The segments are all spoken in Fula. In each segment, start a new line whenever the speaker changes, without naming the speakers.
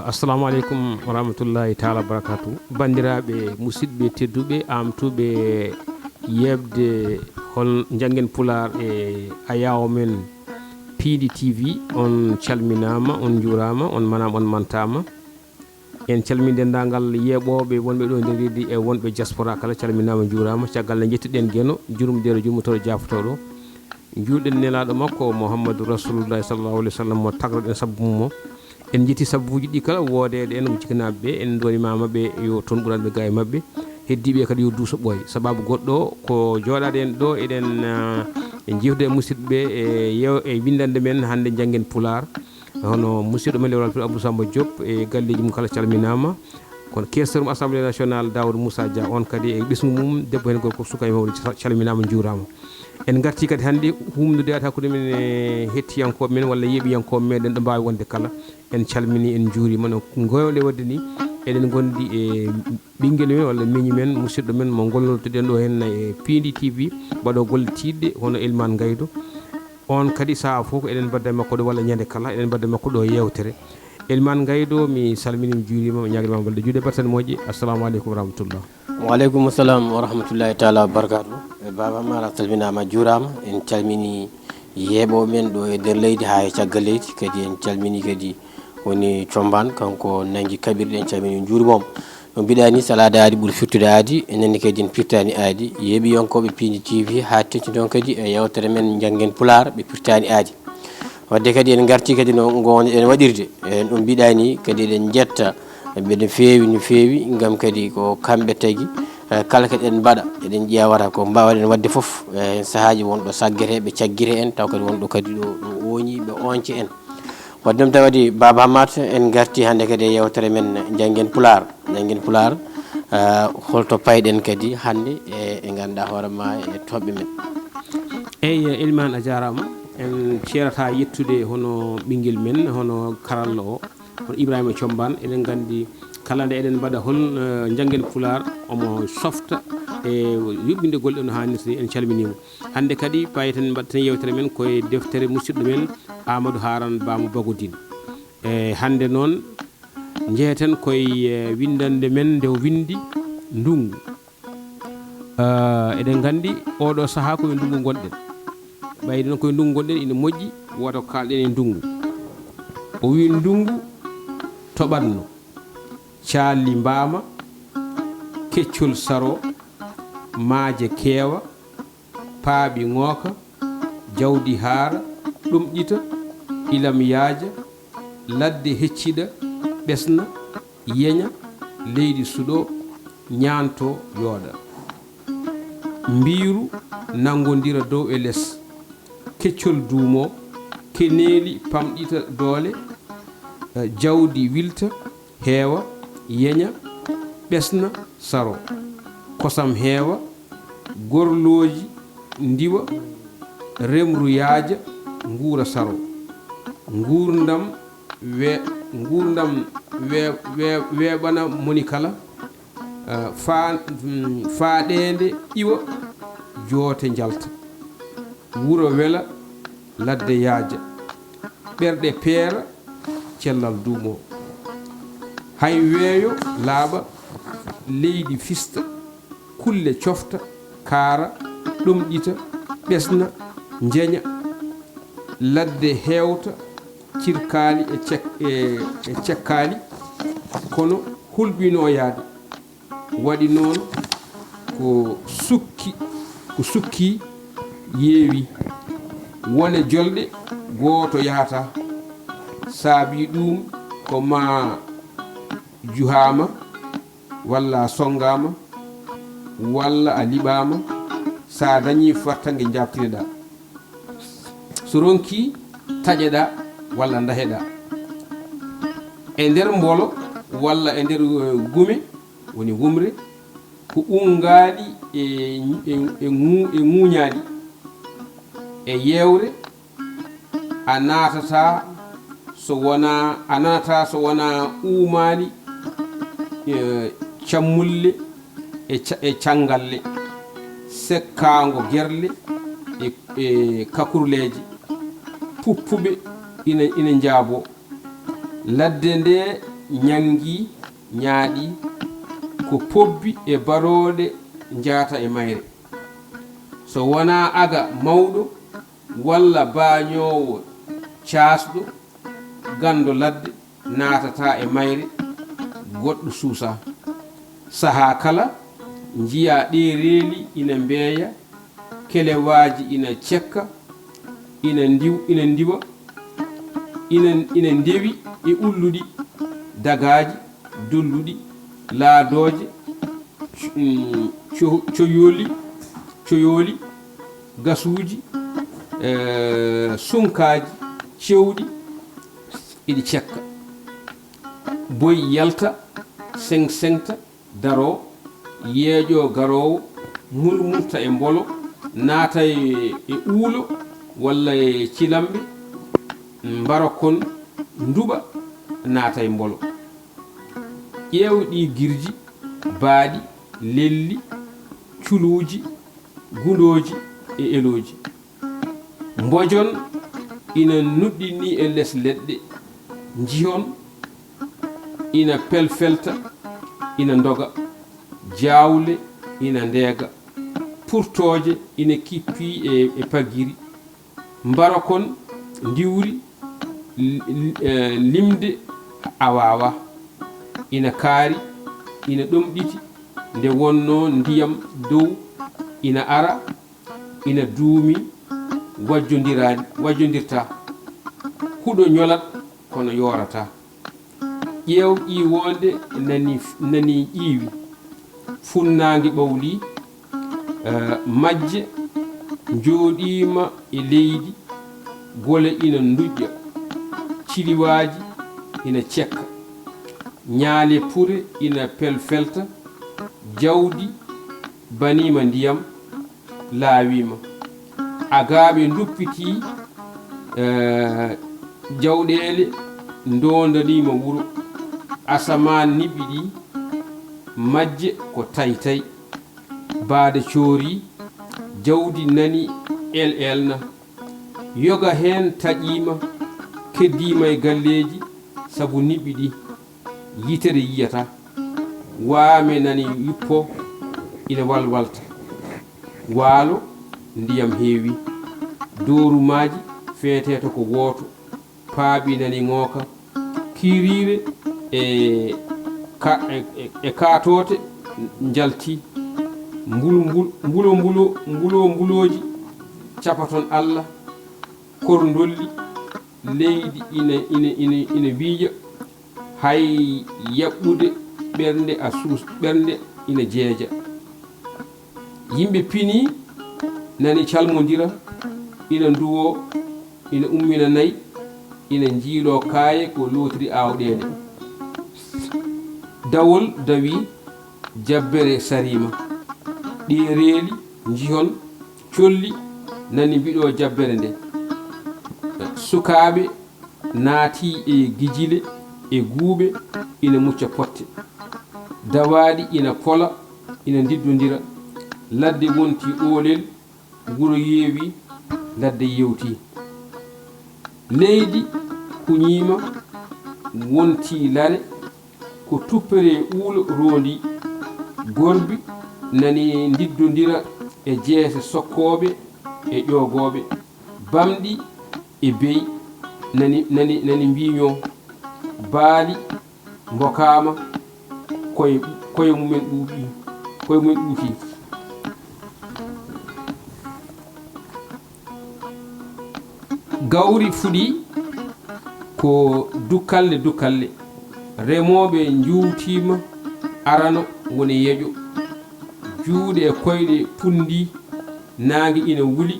assalamu aleykum wa rahmatullahi taala barakatu bandiraɓe musidɓe tedduɓe amtuɓe yebde hol janggen pular e ayawo men Piindi TV on calminama on juurama on manama on mantama en calmini dendagal yeɓoɓe wonɓe ɗo nder leydi e wonɓe diaspora kala calminama juurama caggal ne jettiɗen gueno jurmudere jummotoɗo jafotoɗo juuɗen nelaɗo makko Mouhammadou Rasulullahi sallallahu alaihi wa sallam mo tagroɗen sabbu mum en jetti sabbuji ɗi kala wodede en jikanaɓeɓe en donimamaɓe yo toon ɓuranɓe ga e mabɓe heddiɓe kadi yo duuso ɓooy sababu goɗɗo ko joɗade en ɗo eɗen jifde e musidɓe e windande men hande janggen pular hono musidɗo men lewral Abdou Samba Diop e galleji mum kala calminama kono questeur mum assemblée nationale Daoud Moussa Dia on kadi e ɓesgu mum debbo hen gorko suka e mawɗo calminama juurama en garti kadi hande humnude ata hakkude men e hettiyankoɓe men walla yeeɓiyankoɓe meɗen ɗo mbawi wonde kala en calmini en juurima no goyode wadde ni eɗen gondi e ɓinguel men walla miñi men musidɗo men mo gollortoɗen ɗo henna e Piindi TV mbaɗo golle tidde hono Elimane NGAYDO on kadi saaha fof eɗen mbadda makko ɗo walla ñande kala eɗen mbadda makko ɗo yewtere Elimane NGAYDO mi salmini mi juurima mi ñaguima balɗe juuɗe battane moƴƴe assalamu aleykum wa rahmatullah.
Waaleykum salam wa rahmatullahi taala wa barakatuh. Baba Mara salminama juurama en calmini yeeɓoɓe men ɗo e nder leydi ha e caggal leydi kadi en calmini kadi woni Thiombane kanko nangui kabirɗe en calmini juurimomo no mbiɗa ni salade aadi ɓuuri firtude aadi enenne kadi en pirtani aadi yeeɓiyonkoɓe Piindi TV ha tetti ɗon kadi e yewtere men janggen pular ɓe pirtani aadi wadde kadi en garti kadi no gonɗen waɗirde en ɗum mbiɗa ni kadi eɗen jetta ɓeɗe feewi no feewi gam kadi ko kamɓe tagui kala kadi en mbaɗa eɗen ƴewata ko mbawɗen wadde foof hen saahaji wonɗo saggete ɓe caggire en taw kadi wonɗo kadi ɗo oñi ɓe once en wadde ɗum tawadi Baba HAMAAT en garti hande kadi e yewtere men janggen pular holto payɗen kadi hande e ganduɗa hoorema e toɓɓe men.
eyyi Elimane a jarama en ceerata yettude hono ɓinguel men hono karalla o hono Ibrahima Thiombane eɗen gandi kala nde eɗen mbaɗa hol janggen pular omo softa e yuɓɓinde golle no hannirta ni en calminimo hande kadi payten mbaɗaten yewtere men koye deftere musidɗo men Amadou Haran Bamo Bagodine e hande noon jeeten koye windande men nde windi ndungu eɗen gandi oɗo saaha koye ndungu gonɗen ɓayde noon koye ndungu gonɗen ina moƴƴi woto kalɗen e ndungu o wi ndungu toɓatno calli mbama keccol saro maaje keewa paaɓi ŋooka jawdi haara ɗum ƴita ilam yaaja ladde hecciɗa ɓesna yeña leydi suɗo ñaanto yooɗa mbiiru nangodira dow e less keccol duumo keneeli pamɗita doole jawdi wilta heewa yeña ɓesna saro kosam heewa gorlooji ndiwa remru yaaja nguura saro ngurdam weeɓana moni kala faaɗede iwa joote jalta wuro wela ladde yaaja ɓerɗe peera cellal duumo hay weeyo laaɓa leydi fista kulle cofta kaara ɗum ƴita ɓesna jeeña ladde heewta cirkaali e cekkaali kono hulɓinoyaade waɗi noon ko sukki yeewi wone jolɗe gooto yahata saabi ɗum ko ma juhama walla songama walla a liɓama sa dañi fartange jabtineɗa so ronki taƴeɗa walla daheɗa e nder mbolo walla e nder gume woni wumre ko ungaɗi e ŋuñaɗi e yewre a natata so wona umali cammulle e cangalle sekkago gerle e kakurleji puppuɓe ina jaabo ladde nde ñangi ñaaɗi ko pobbi e barode jaata e mayre so wona aga mawɗo walla bañowo caasɗo gando ladde naatata e mayre goɗɗo suusa saha kala jiya ɗe reeli ina mbeeya kelewaji ina cekka ina ndiwa ina ndewi e ulluɗi dagaji dolluɗi laadoje coyoli gasuji sunkaji cewɗi iɗi cekka boy yalta sengta daro yeeƴo garowo murmurta e mbolo naata e uulo walla e cilamɓe mbara kon nduɓa naata e mbolo ƴeew ɗi girji baaɗi lelli culuuji gundoji e eloji mbojon ina nuɗɗini e less leɗɗe jihon ina pelfelta ina ndoga jawle ina ndeega purtoje ina kippi e pagiri mbara kon ndiwri limde a wawa ina kaari ina ɗomɗiti nde wonno ndiyam dow ina ara ina duumi wajjodirta huɗo ñolat kono yorata ƴeew ƴiwonde nani ƴiiwi funnangue ɓawli majje jooɗima e leydi gole ina duƴƴa ciliwaji ina cekka ñaale pure ina pelfelta jawdi banima ndiyam laawima agaɓe duppiti jawɗele dondanima wuro asaman niɓiɗi majje ko taytay baade coori jawdi nani elna yoga hen taƴima keddima e galleji sabu niɓiɗi yitere yiyata waame nani yuppo ina walwalta waalo ndiyam heewi doorumaji feeteto ko wooto paaɓi nani ŋooka kiiriire e kaatote jalti mbuloji capaton Allah korndolli leydi ina biija hay yaɓɓude ɓernde a suus ɓernde ina jeeja yimɓe pini nani calmodira ina nduwo ina ummina nayi ina jiilo kaaye ko lootiri awɗele dawol dawi jabbere sarima ɗi reeli jihon colli nani mbiɗo jabbere nde sukaɓe naati e gijile e guuɓe ina mucca potte dawaɗi ina pola ina diddodira ladde wonti oolel wuro yeewi ladde yewti leydi kuñima wonti lare ko tuppere uulo rondi gorbi nani diddodira e jeese sokkoɓe e ƴogoɓe bamɗi e bey nani mbiño baali mbokama koye mumen ɓuuti gawri fuɗi ko dukkalle remoɓe juutima arano woni yeeƴo juuɗe e koyɗe pundi naange ina wuli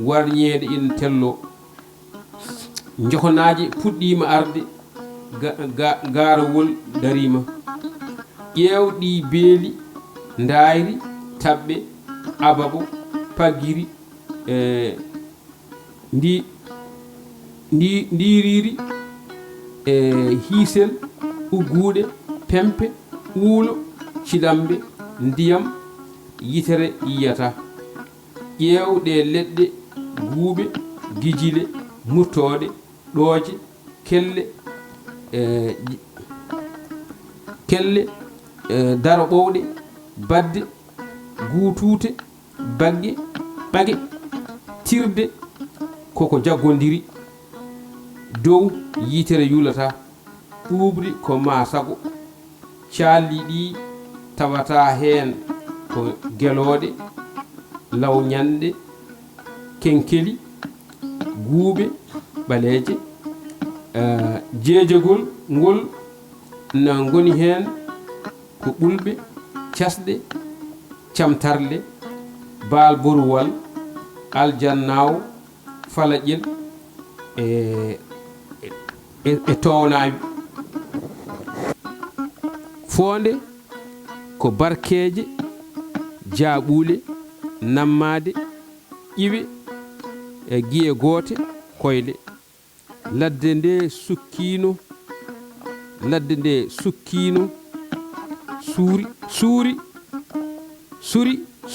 warñeede ina tello johonaji puɗɗima arde garawol darima ƴeewɗi beeli ndayri tabɓe ababo pagiri ndiriri hiisel ugguɗe pempe uulo cilambe ndiyam yitere yiyata ƴeewɗe leɗɗe guuɓe gijile murtoɗe ɗooje kelle kelle daro ɓowɗe badde guutute bagge ɓage tirde koko jaggodiri dow yitere yulata ɓuuɓri ko ma sago calli ɗi tawata hen ko geloɗe lawnyanɗe kenkeli guuɓe ɓaleeje jeejegol ngol na ngoni hen ko ɓulɓe casɗe camtarle baal boruwal aljannaw falaƴel e townawi fonde ko barkeje jaaɓule nammade ƴiwe e guiye goote koyle ladde nde sukkino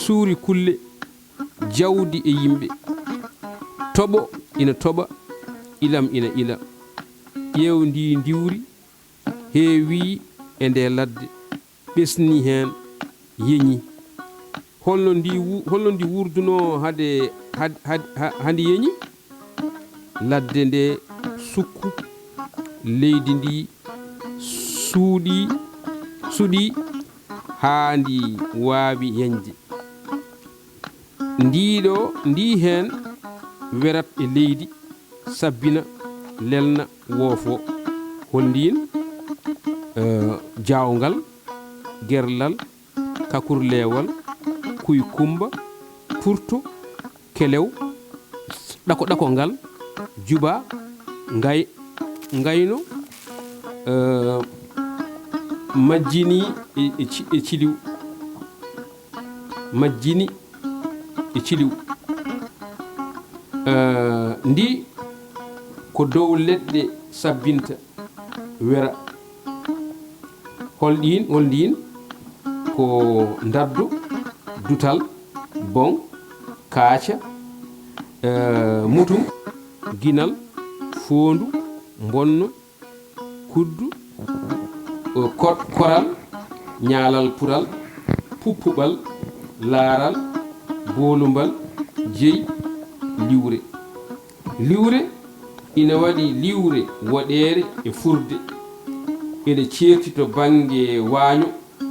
suuri kulle jawdi e yimɓe toɓo ina toɓa ilam ina ila ƴeew ndi ndiwri heewi e nde ladde ɓesni hen yeñi holno ndi wurduno hade yeñi ladde nde sukku leydi ndi suuɗi haa ndi waawi yeñde ndi hen werat e leydi sabbina lelna woofo hollin jawgal gerlal kakurlewal kuykumba purto kelew ɗako ngal juba ngayno majjini e ciliw ndi ko dow leɗɗe sabbinta wera holɗin ko ndaddo dutal bon kaaca mutum ginal fondu bonno kuddu koral ñaalal pural puppuɓal laaral boolumbal jeyi liwre ina waɗi liwre woɗere e furde ene ceerti to bange waaño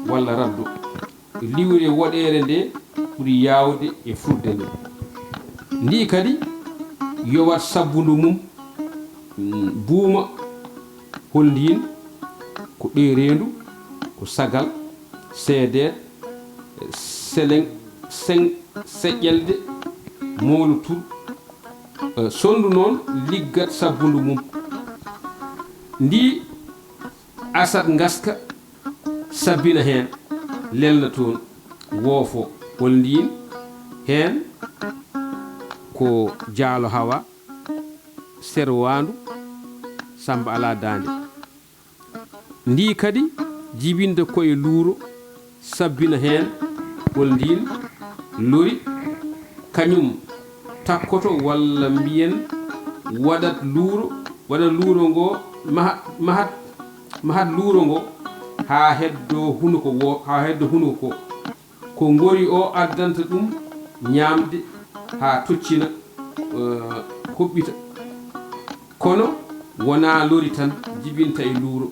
walla raddo liwre woɗere nde ɓuri yawde e furde nde ndi kadi yowat sabbundu mum buuma hollin ko ɗerendu ko sagal seedeet seƴƴelde mowlu tur sondu noon liggat sabbundu mum ndi asat ngaska sabbina hen lelna toon woofo hollin hen ko jaalo hawa serwandu samba ala dande ndi kadi jibinda koye luuro sabbina hen hollin lori kañum takkoto walla mbiyen waɗat luuro ngo mahat luuro ngo ha heddo hunuko ko ngori o addanta ɗum ñamde ha toccina hoɓɓita kono wona lori tan jibinta e luuro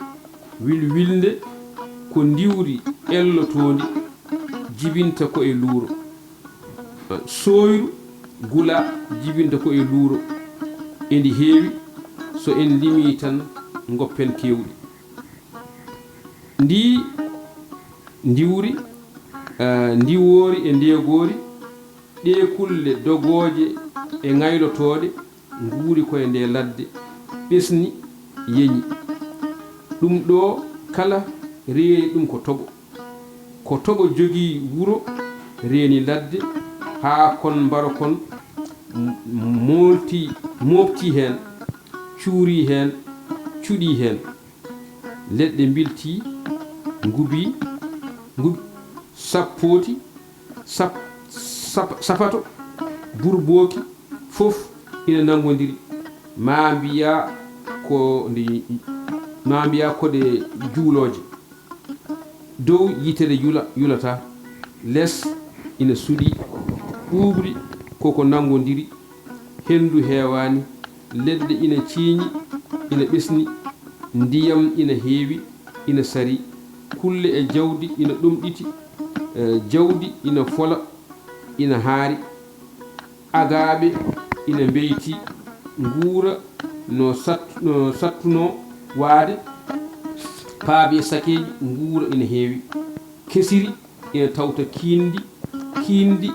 wilde ko ndiwri ellotondi jibinta ko e luuro soyru gula jibinta ko e luuro endi heewi so en limi tan goppen kewɗi ndiwri ndiwoori e ndegori ɗe kulle dogoje e ngaylotoɗe nguuri koye nde ladde ɓesni yeñi ɗum ɗo kala reeni ɗum ko toɓo jogii wuro reeni ladde haa kon mbaro kon mofti hen cuuri hen cuɗi hen leɗɗe bilti ngubi sappoti sapato burbooki fof ina nangodiri ma mbiya ko ɗe juuloje dow yitere yulata less ina suuɗi ɓuuɓri koko nangodiri hendu heewani leɗɗe ina ciiñi ina ɓesni ndiyam ina heewi ina sari kulle e jawdi ina ɗumɗiti jawdi ina fola ina haari agaaɓe ina beyti nguura no sattuno waade paabi e sakeji nguura ina heewi kesiri ina tawta kiindi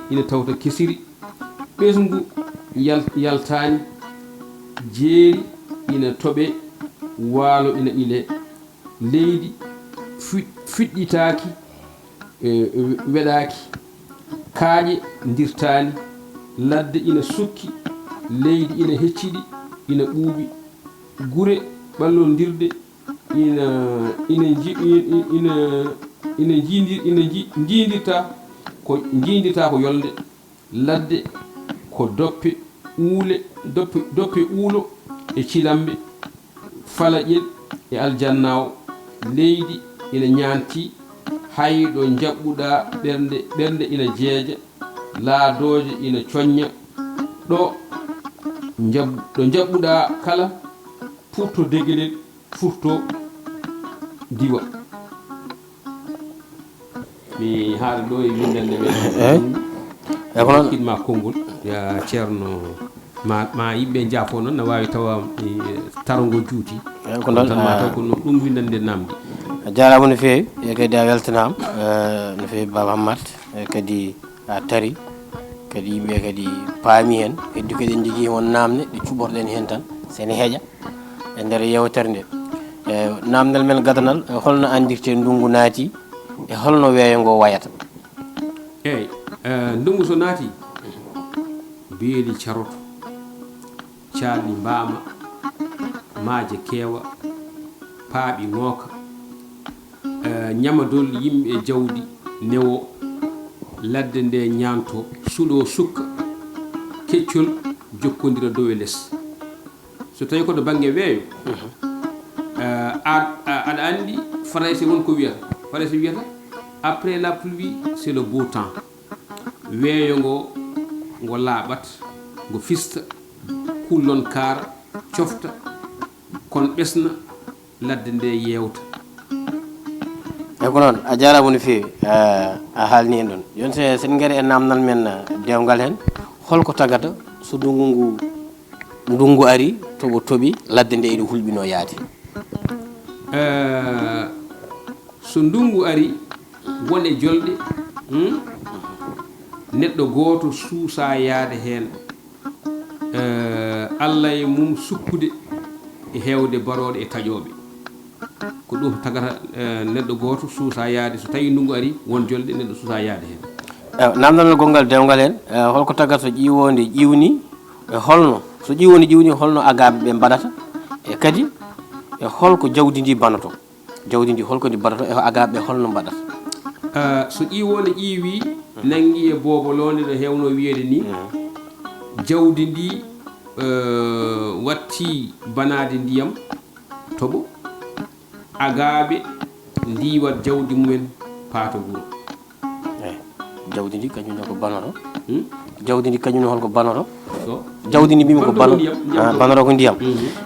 ina tawta kesiri ɓesngu yaltaani jeeri ina toɓe waalo ina ile leydi fiɗɗitaaki weɗaaki kaaƴe ndirtaani ladde ina sukki leydi ina hecciɗi ina ɓuuɓi gure ɓallondirde jiindirta ko yolde ladde ko doppe uulo e cilambe falaƴel e aljannawo leydi ina ñaanti hay ɗo jaɓɓuɗa ɓernde ina jeeja laadoje ina coñña ɗo jaɓɓuɗa kala furto degelel furto diwa mi haala ɗo e windande men kiɗma konngol ya ceerno ma yimɓe jaafo noon ne wawi tawa tarongo juuti ko taw ko ɗum windande namdi
a jarama no feewi e kadi a weltanama no feewi baba HAMAAT e kadi a tari kadi yimɓe kadi paami hen heddi kadi en jogui won namde ɗe cuɓorɗen hen tan sene heeƴa e nder yewtere nde namdal men gadanal holno andirte ndungu naati e holno weeyo ngo wayata
eyyi ndungu so naati beeli caroto calɗi mbama maaje keewa paaɓi ngooka ñamadol yimɓe e jawdi newo ladde nde ñaanto suuɗo sukka keccol jokkodira dow e less so tawi koto banggue weeyo aɗa andi français wonko wiyata français wiyata après la pluie c'est le beau temps weeyo ngo laaɓat ngo fista kullon kaara cofta kono ɓesna ladde nde yewta
e ko noon a jarama no feewi a haalni en ɗon joni sen gaari e namdal men dewgal hen holko tagata so ndungu ari toɓo tooɓi ladde nde ene hulɓino yaade
so ndungu ari won e jolɗe neɗɗo gooto suusa yaade heen Allah e mum sukkude e heewde barooɗe e taƴooɓe ko ɗum tagata neɗɗo gooto suusa yaade so tawi ndungu ari won jolɗe neɗɗo suusa yaade heen
namdal gongal dewgal hen holko tagata so ƴiwonde ƴiwni e holno so ƴiwonde ƴiwni holno agaɓe ɓe mbaɗata e kadi e holko jawdi ndi banoto jawdi ndi holko ndi mbaɗato e agaɓe holno mbaɗata
so ƴiwonde ƴiiwi nangi e boobolonde no heewno wiyeede ni jawdi ndi watti banade ndiyam toɓo agaɓe ndiwat jawdi mumen paata wuuro
jawdi ndi kañum ko banoto jawdi ndi kañum holko banoto jawdi ndi mbimi ko banoto ko ndiyam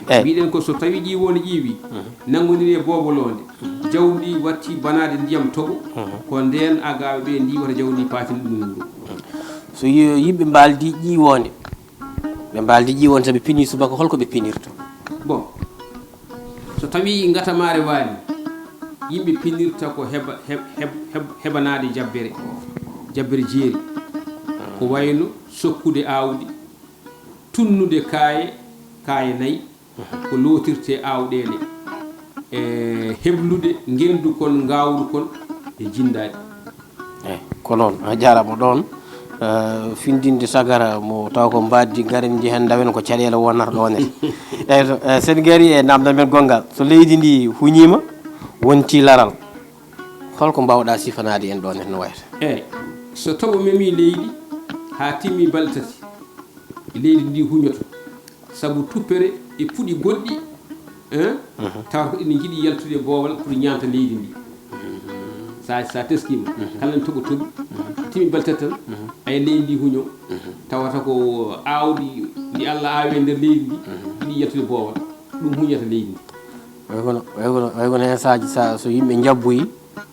eyyi mbiɗen ko so tawi ƴiwonde ƴiiwi nangodiri e boobolonde jawdi watti banade ndiyam toɓo ko nden agaɓe ɓe ndiwata jawdi paatini ɗum wuuro
so yimɓe mbaldi ƴiwonde ɓe mbaldi ƴiwonde so ɓe pini subaka holko ɓe pinirta
bon so tawi gatamare waali yimɓe pinirta ko heɓanade jabbere jeeri ko wayno sokkude awdi tunnude kaaye nayyi ko lotirte awɗele e heblude ngendu kon ngawdu kon e jindaɗi
eyyi ko noon a jarama ɗon findinde sagara mo taw ko mbaddi garen jehen dawen ko caɗele wonata ɗonete eyyi sen gaari e namdal men gongal so leydi ndi huñima wonti laral holko mbawɗa sifanade en ɗon no wayata
eyyi so taw memi leydi ha timmi balɗe tati leydi ndi huñoto saabu tuppere e puɗi goɗɗi tawata ko ina jiiɗi yaltude boowal pour ñamta leydi ndi sa teskima kala toɓo toɓi timi baltat tan ay leydi huño tawata ko awdi ndi Allah awi e nder leydi ndi ɗiɗi yettude boowal ɗum huñata leydi ndi
way kono hen saji so yimɓe jabboyi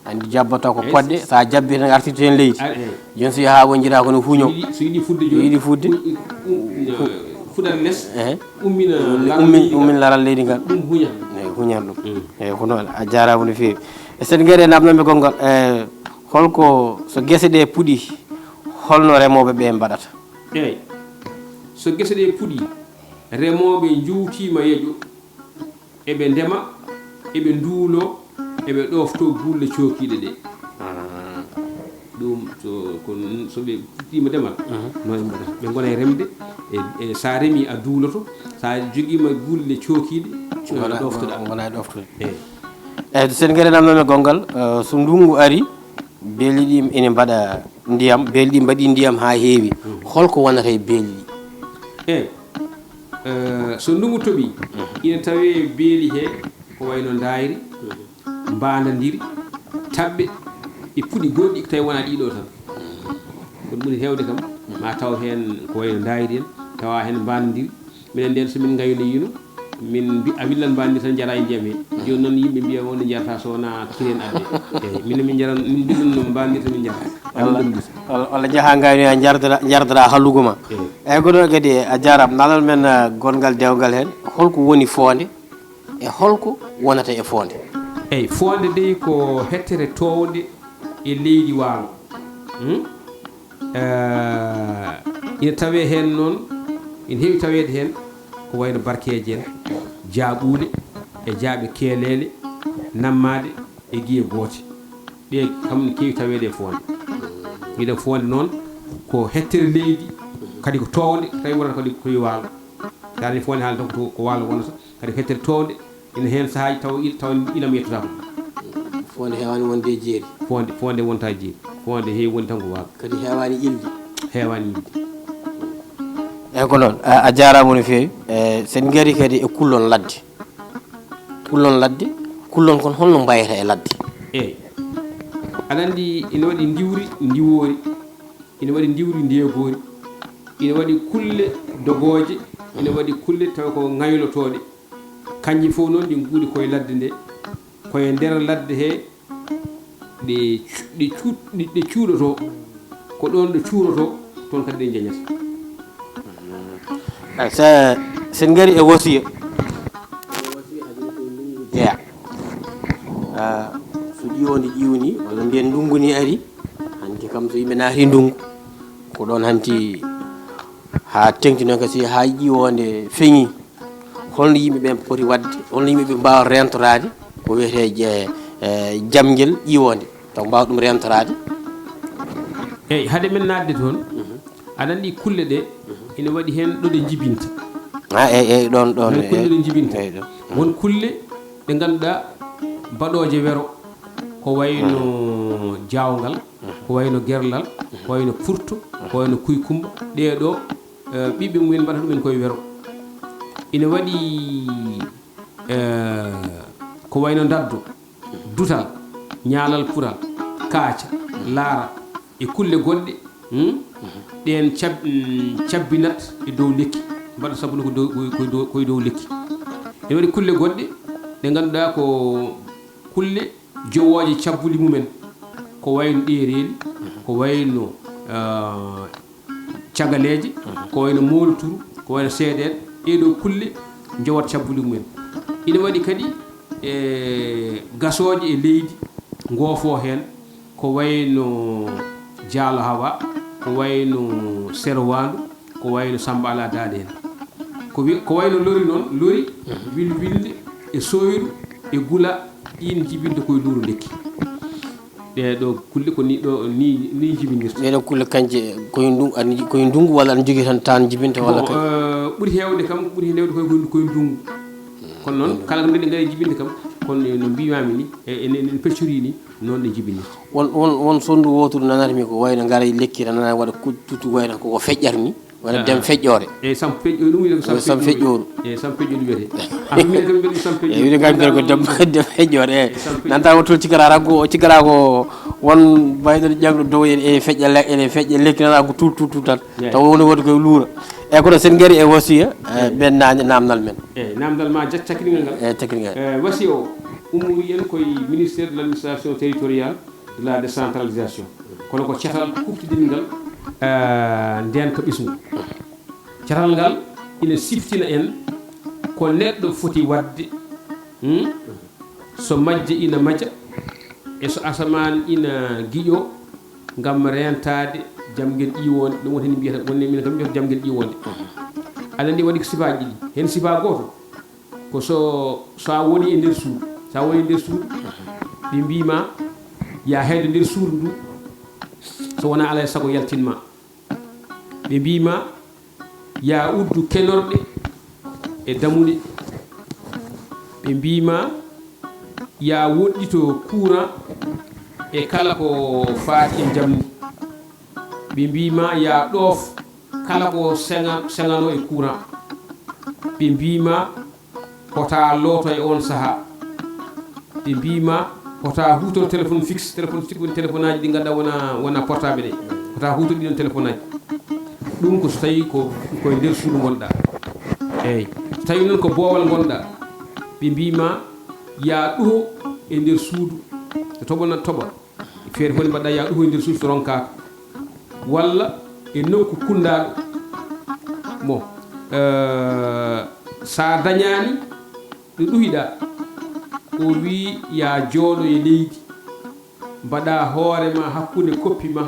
andi jabbata ko podde sa jabbi tan artirta hen leydi joni so yaha wonjira kono huño
so yiɗi fudde joni
yiɗi fudde
fuɗat less
ummin laral leydi ngal
ɗum huñat
huñat ɗum eyyi ko noon a jarama no fewi sen gueɗe namdoɓe gongal holko so guese ɗe puuɗi holno remoɓe ɓe mbaɗata
eyyi so guese ɗe puuɗi remoɓe juutima yeeƴo eɓe ndema eɓe nduulo eɓe ɗofto gulle cookiɗe ɗe ɗum soɓe puɗɗima demal noon mbaɗata ɓe gona e remde e sa remi a duuloto sa joguima gulle cookiɗe ɗoftoɗa
gona e ɗoftude eyyi sen gueɗe namdoɓe gongal so ndungu ari beeli ɗi ene mbaɗa ndiyam beeli ɗi mbaɗi ndiyam ha heewi holko wonata e beeli ɗi
eyyi so ndungu tooɓi ina tawe beeli he ko wayno ndayri mbandadiri tabɓe e puɗi goɗɗi tawi wona ɗiɗo tan kono ɓuuri hewde kam ma taw hen ko wayno ndayri en tawa hen mbandadiri minen nden somin gayno yino min a willan mbandi tan jara e ndiyam he joni noon yimɓe mbiya wonde jarata so wona kiren adde eyyi min jaran min mbiɗon no mbandirta min jarata
walla jaaha gaynoya jardata hallugo ma eyyi ko ɗo kadi a jarama nanal men gongal dewgal hen holko woni fonde e holko wonata e fonde
eyyi fonde de ko hettere towde e leydi waalo ina tawe hen noon ina heewi tawede hen ko wayno barkeje en jaaɓuule e jaaɓe keelele nammade e guiye goote ɗe kam ne keewi tawede e fonde giɗen fonde noon ko hettere leydi kadi ko towde tawi wonata kadi koye waalo tani fonde haala tan ko waalo wonata kadi ko hettere towde ina hen sahaji taw ilam yettota ko
fonde hewani wonde e jeeri
fonde wonta jeeri fonde heewi woni tan ko waalo
kadi hewani ilde
ilde
eyyi ko noon a jarama no fewi sen gaari kadi e kullon ladde kullon kon holno mbayata e ladde
eyyi aɗa andi ina waɗi ndiwri ndiwori ina waɗi ndiwri ndiyegori ina waɗi kulle dogoje ina waɗi kulle taw ko ngaylotoɗe kanƴi fof noon ɗi guuri koye ladde nde koye nder ladde he ɗe cuuɗoto ko ɗon ɗo cuuroto toon kadi ɗe jañata
sen gaari e wasiya jeeya so ƴiwonde ƴiwni walla mbiyen ndungu ni ari hanti kam so yimɓe naati ndungu ko ɗon hanti ha tengti noon kasi ha ƴiwonde feeñi holno yimɓeɓe poti wadde holno yimɓeɓe mbawa rentorade ko wiyete jamguel ƴiwonde taw mbawa ɗum rentorade
eyyi haade men nadde toon aɗa andi kulle ɗe ina waɗi hen ɗoɗe jibinta
eyyi ɗon
kulle ɗe jibinta won kulle ɗe ganduɗa baɗoje wero ko wayno jawgal ko wayno gerlal ko wayno purto ko wayno kuykumba ɗeɗo ɓiɓɓe mumen mbaɗata ɗumen koye wero ina waɗi ko wayno daddo dutal ñaalal pural kaaca laara e kulle goɗɗe ɗen cabbinat e dow lekki mbaɗa sabuno koye dow lekki ene waɗi kulle goɗɗe ɗe ganduɗa ko kulle jowoje cabbuli mumen ko wayno ɗereeli ko wayno cagaleje ko wayno moloturu ko wayno seeɗen ɗeɗo kulle jowat cabbuli mumen ina waɗi kadi gasoje e leydi goofo hen ko wayno jaalo hawa ko wayno serwandu ko wayno samba ala daade hen ko wayno lori noon lori wilwilde e soyru e gula ɗin jibinde koye luuru lekki ɗeɗo kulle ko ni ɗo ni jibinirta
ɗeɗo kulle kanje koye ndungu walla aɗa jogui tan jibinta walla
ɓuuri hewde kam ɓuuri hewde koye ndungu kono noon kala ko ndeɗe gaari jibinde kam kono no mbimami ni en peccori ni noon ɗe jibinirta
won sondu wotudu nanatmi ko wayno gaara lekki tan nana waɗa tutu wayno koko feƴƴat ni wala dem feƴƴore
e sam feƴƴo ɗum wiide ko
sam feƴƴoru
e sam feƴƴo ɗum wiyete amine kam mbiɗa sam feƴƴo
wiide kam ko dem feƴƴore e nanta wotol cikara ranko o cikara ko won bayɗo jangɗo dow e feƴƴa lekki nana ko tout tan taw woni wodi koye luura e kono sen gari e wasiya ɓen nani namdal men
eyyi namdal ma cakkiningal ngal
e cakkiningal
wasiya o ummori en koye ministère de l' administration territoriale de la décentralisation kono ko cetal kuftidingal nden ko ɓismu cetal ngal ina siftina en ko neɗɗo foti wadde so majje ina majja e so asaman ina giƴo ngam rentade jamguel ƴiwonde ɗum woni mbiyata wonni min kam mbiyata jamguel ƴiwonde aɗa andi waɗi ko sifaji ɗiɗi hen sifa goto ko so a woni e nder suudu sa woni e nder suudu ɓe mbima ya hedde nder suudu ndu so wona alay sago yaltinma ɓe mbima ya uddu kenorɗe e damuɗe ɓe mbima ya woɗɗito courant e kala ko faati e jamdi ɓe mbima ya ɗoof kala ko sengano e courant ɓe mbima hota looto e on saaha ɓe mbima hota hutor téléphone fixe woni téléphone aji ɗi ganduɗa wona portable ɗe hota hutor ɗiɗon téléphone aji ɗum ko so tawi koye nder suudu gonɗa eyyi so tawi noon ko boowal gonɗa ɓe mbima ya ɗuho e nder suudu so toɓona toɓa feere foni mbaɗɗa ya ɗuho e nder suudu so ronkaka walla e nokku kundaɗo bon sa dañani ɗo ɗuhiɗa o wi ya jooɗo e leydi mbaɗa hoorema hakkude koppi ma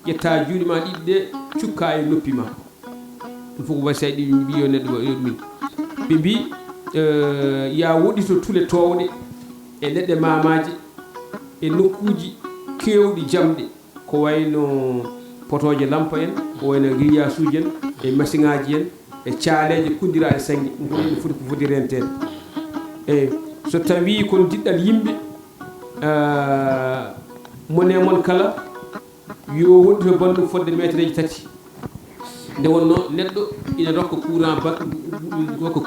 ƴetta juuɗe ma ɗiɗi ɗe cukka e noppi ma ɗum fof ko wasiya ɗi mbi yo neɗɗo yo ɗumin ɓe mbi ya woɗɗito tule towɗe e leɗɗe mamaji e nokkuji kewɗi jamɗe ko wayno potoje lampa en ko wayno grillage uji en e machine aji en e caaleje kuddiraɗe sangue ɗum ko ɗum foti ko foti rentede eyyi so tawi kon jiɗɗal yimɓe mone mon kala yo woɗɗito banɗum fodde métre ji tati nde wonno neɗɗo ina rokka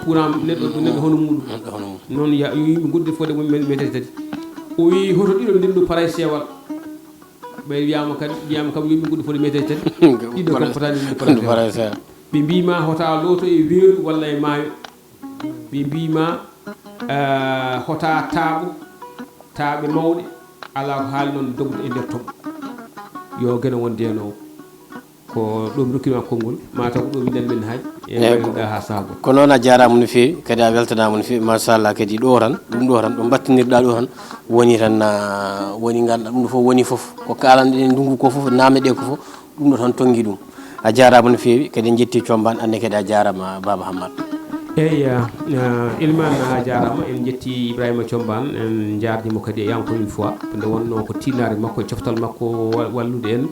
courant neɗɗo hono muɗum noon yimɓe gudde fodde métre ji tati o wi hoto ɗiɗo ndinɗo paray sewal ɓay wiyama kam yimɓe gudde fodde métre ji tati ɗiɗo kam fotani ndinɗo paray sewal ɓe mbima hota looto e weeru walla e maayo ɓe mbima hota taaɓe mawɗe ala ko haali noon dogde e nder toɓo yo gene won ndenowo ko ɗum rokkima konngol mataw ko ɗum wiɗen men hay e ha saago
ko noon a jarama no fewi kadi a weltanama no fewi machallah kadi ɗo tan ɗo battinirɗa ɗo tan woni tan woni ganduɗa ɗum ɗo foof woni foof ko kalanɗen ndungu ko foof namde ɗe ko foof ɗum ɗo tan tonggui ɗum a jarama no fewi kadi jetti Thiombane anne kadi a jarama Baba HAMAAT
eyyi Elimane a jarama en jetti Ibrahima Thiombane en jardimo kadi e encore une fois nde wonno ko tinnare makko e coftal makko wallude en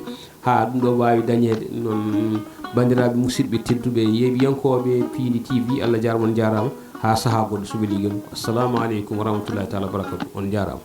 ha ɗum ɗo wawi dañede noon bandiraɓe musidɓe tedduɓe yeewiyankoɓe Piindi TV Allah jarama on jarama ha saaha goɗɗo so weeli gel assalamu aleykum wa rahmatullahi taala wa barakatuh on jarama